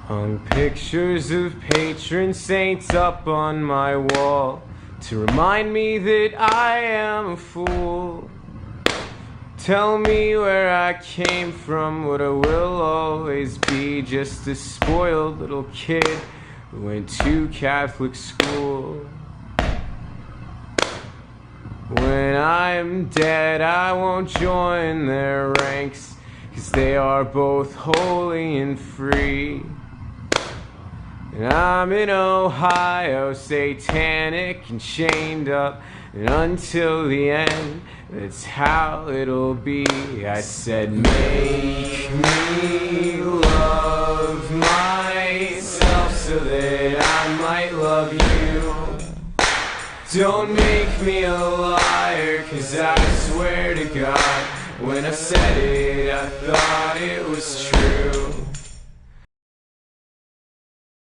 Hung pictures of patron saints up on my wall to remind me that I am a fool. Tell me where I came from, what I will always be, just a spoiled little kid who went to Catholic school. When I'm dead, I won't join their ranks, 'cause they are both holy and free. And I'm in Ohio, satanic and chained up, and until the end, that's how it'll be. I said, make me love myself so that I might love you. Don't make me a liar, 'cause I swear to God, when I said it, I thought it was true.